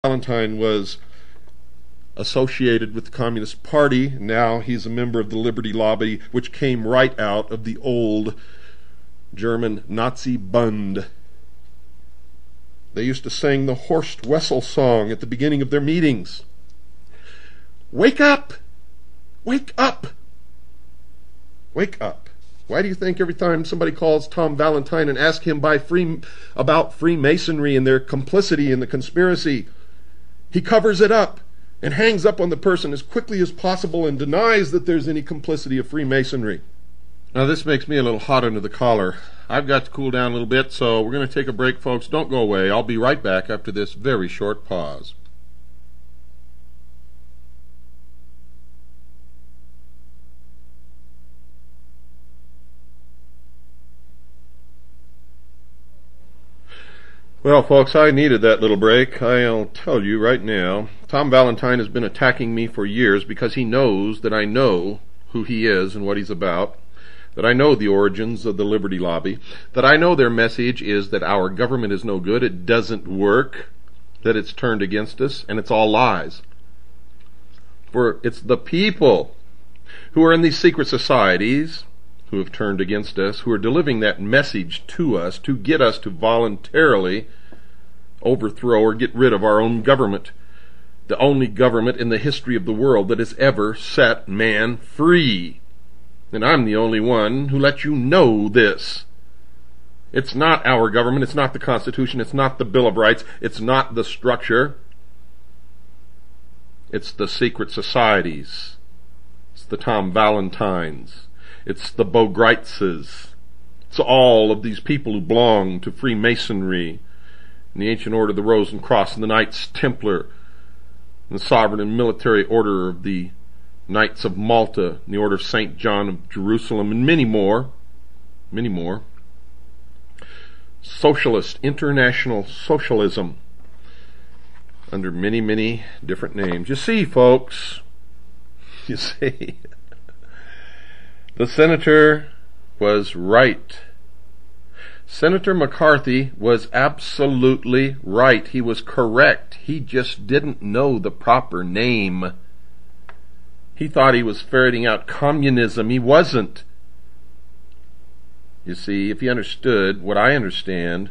Valentine was associated with the Communist Party. Now he's a member of the Liberty Lobby, which came right out of the old German Nazi Bund. They used to sing the Horst Wessel song at the beginning of their meetings. Wake up! Wake up! Wake up. Why do you think every time somebody calls Tom Valentine and asks him about Freemasonry and their complicity in the conspiracy, he covers it up and hangs up on the person as quickly as possible and denies that there's any complicity of Freemasonry? Now this makes me a little hot under the collar. I've got to cool down a little bit, so we're going to take a break, folks. Don't go away. I'll be right back after this very short pause. Well, folks, I needed that little break. I'll tell you right now, Tom Valentine has been attacking me for years because he knows that I know who he is and what he's about, that I know the origins of the Liberty Lobby, that I know their message is that our government is no good, it doesn't work, that it's turned against us, and it's all lies. For it's the people who are in these secret societies who have turned against us, who are delivering that message to us to get us to voluntarily overthrow or get rid of our own government, the only government in the history of the world that has ever set man free. And I'm the only one who lets you know this. It's not our government, it's not the Constitution, it's not the Bill of Rights, it's not the structure. It's the secret societies. It's the Tom Valentines. It's the Bogreitzes. It's all of these people who belong to Freemasonry, and the Ancient Order of the Rose and Cross, and the Knights Templar, and the Sovereign and Military Order of the Knights of Malta, and the Order of St. John of Jerusalem, and many more. Many more. Socialist, international socialism, under many, many different names. You see, folks, you see, the senator was right. Senator McCarthy was absolutely right. He was correct. He just didn't know the proper name. He thought he was ferreting out communism. He wasn't. You see, if he understood what I understand,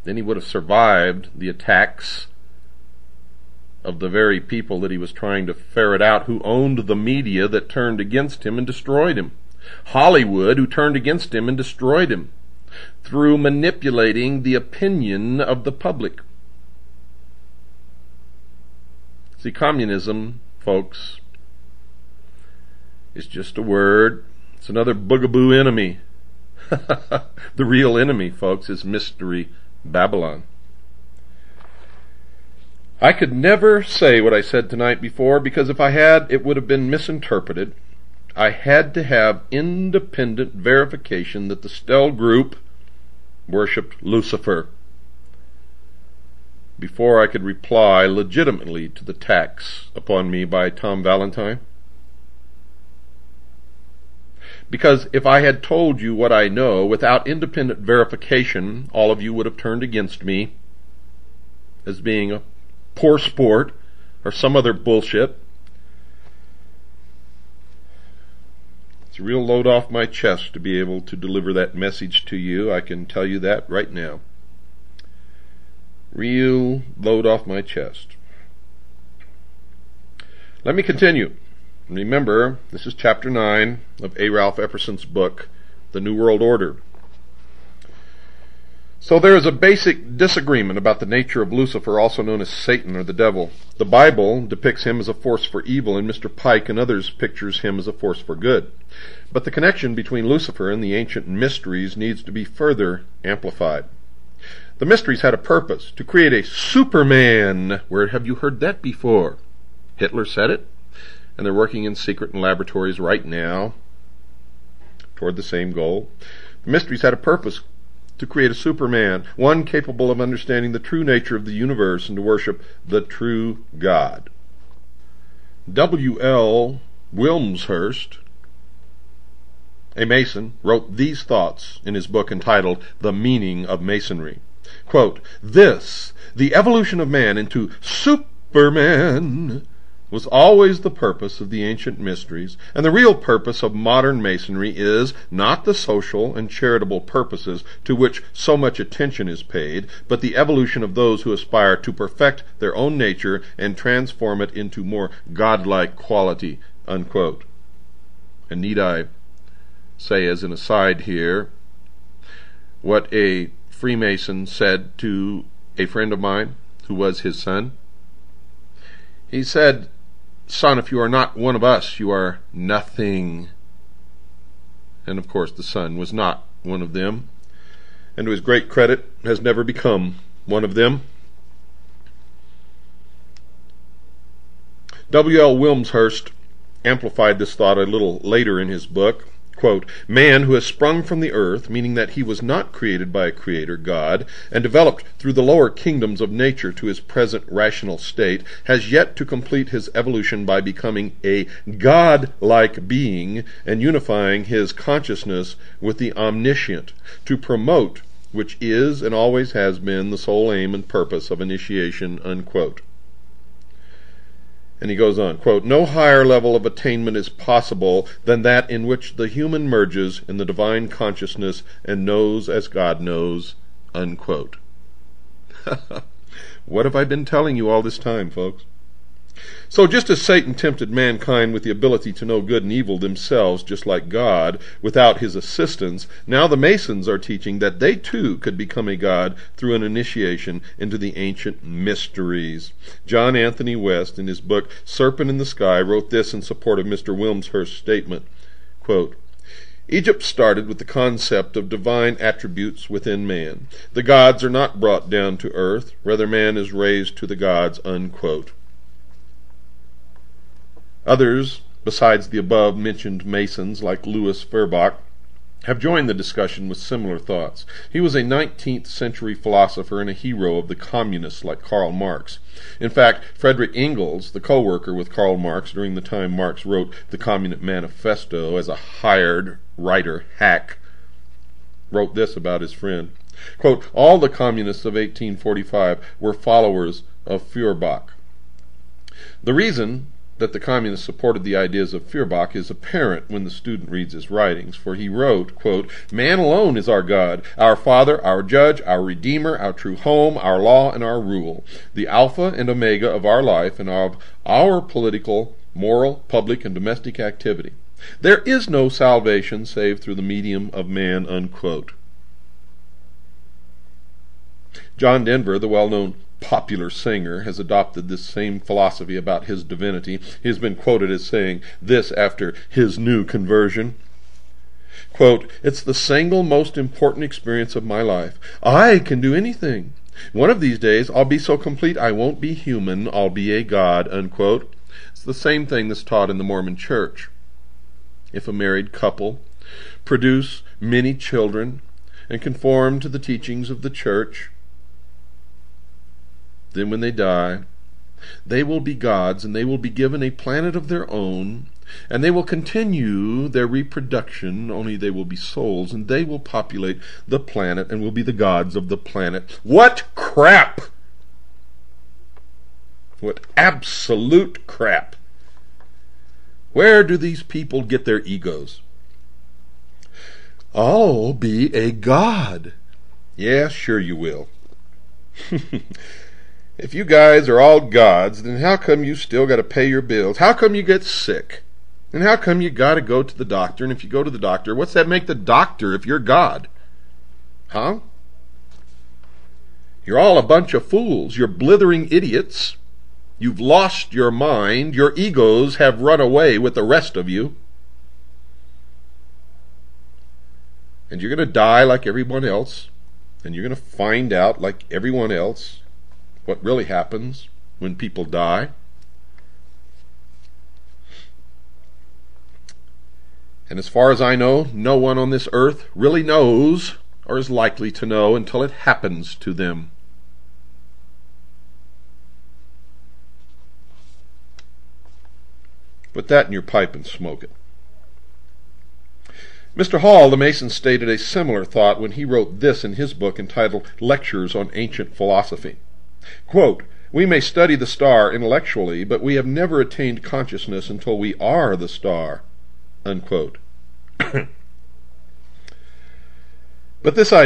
then he would have survived the attacks of the very people that he was trying to ferret out, who owned the media that turned against him and destroyed him. Hollywood, who turned against him and destroyed him through manipulating the opinion of the public. See, communism, folks, is just a word. It's another boogaboo enemy. The real enemy, folks, is Mystery Babylon. I could never say what I said tonight before, because if I had, it would have been misinterpreted. I had to have independent verification that the Stell group worshipped Lucifer before I could reply legitimately to the attacks upon me by Tom Valentine. Because if I had told you what I know without independent verification, all of you would have turned against me as being a poor sport or some other bullshit. It's a real load off my chest to be able to deliver that message to you. I can tell you that right now. Real load off my chest. Let me continue. Remember, this is chapter 9 of A. Ralph Epperson's book, The New World Order. So there is a basic disagreement about the nature of Lucifer, also known as Satan or the devil. The Bible depicts him as a force for evil, and Mr. Pike and others pictures him as a force for good. But the connection between Lucifer and the ancient mysteries needs to be further amplified. The mysteries had a purpose, to create a Superman. Where have you heard that before? Hitler said it, and they're working in secret in laboratories right now toward the same goal. The mysteries had a purpose, to create a Superman, one capable of understanding the true nature of the universe and to worship the true God. W.L. Wilmshurst, a Mason, wrote these thoughts in his book entitled The Meaning of Masonry. Quote, "This, the evolution of man into Superman, was always the purpose of the ancient mysteries, and the real purpose of modern Masonry is not the social and charitable purposes to which so much attention is paid, but the evolution of those who aspire to perfect their own nature and transform it into more godlike quality," unquote. And need I say as an aside here what a Freemason said to a friend of mine who was his son? He said, "Son, if you are not one of us, you are nothing." And of course the son was not one of them, and to his great credit has never become one of them. W.L. Wilmshurst amplified this thought a little later in his book. Quote, "Man who has sprung from the earth, meaning that he was not created by a creator, God, and developed through the lower kingdoms of nature to his present rational state, has yet to complete his evolution by becoming a God-like being and unifying his consciousness with the omniscient, to promote which is and always has been the sole aim and purpose of initiation," unquote. And he goes on, quote, "No higher level of attainment is possible than that in which the human merges in the divine consciousness and knows as God knows," unquote. What have I been telling you all this time, folks? So just as Satan tempted mankind with the ability to know good and evil themselves, just like God, without his assistance, now the Masons are teaching that they too could become a God through an initiation into the ancient mysteries. John Anthony West, in his book Serpent in the Sky, wrote this in support of Mr. Wilmshurst's statement, quote, "Egypt started with the concept of divine attributes within man. The gods are not brought down to earth, rather man is raised to the gods," unquote. Others, besides the above-mentioned Masons like Louis Feuerbach, have joined the discussion with similar thoughts. He was a 19th century philosopher and a hero of the communists like Karl Marx. In fact, Friedrich Engels, the co-worker with Karl Marx during the time Marx wrote the Communist Manifesto as a hired writer hack, wrote this about his friend. Quote, "All the communists of 1845 were followers of Feuerbach. The reason that the communists supported the ideas of Feuerbach is apparent when the student reads his writings, for he wrote, quote, 'Man alone is our God, our Father, our Judge, our Redeemer, our true home, our law, and our rule, the Alpha and Omega of our life and of our political, moral, public, and domestic activity. There is no salvation save through the medium of man,' unquote." John Denver, the well-known popular singer, has adopted this same philosophy about his divinity. He has been quoted as saying this after his new conversion. Quote, "It's the single most important experience of my life. I can do anything. One of these days I'll be so complete I won't be human, I'll be a god," unquote. It's the same thing that's taught in the Mormon Church. If a married couple produce many children and conform to the teachings of the church, then when they die, they will be gods, and they will be given a planet of their own, and they will continue their reproduction, only they will be souls, and they will populate the planet and will be the gods of the planet. What crap! What absolute crap! Where do these people get their egos? I'll be a god. Yeah, sure you will. If you guys are all gods, then how come you still got to pay your bills? How come you get sick? And how come you got to go to the doctor? And if you go to the doctor, what's that make the doctor if you're God? Huh? You're all a bunch of fools. You're blithering idiots. You've lost your mind. Your egos have run away with the rest of you. And you're going to die like everyone else. And you're going to find out, like everyone else, what really happens when people die. And as far as I know, no one on this earth really knows or is likely to know until it happens to them. Put that in your pipe and smoke it. Mr. Hall, the Mason, stated a similar thought when he wrote this in his book entitled Lectures on Ancient Philosophy. Quote, "We may study the star intellectually, but we have never attained consciousness until we are the star." Unquote. But this idea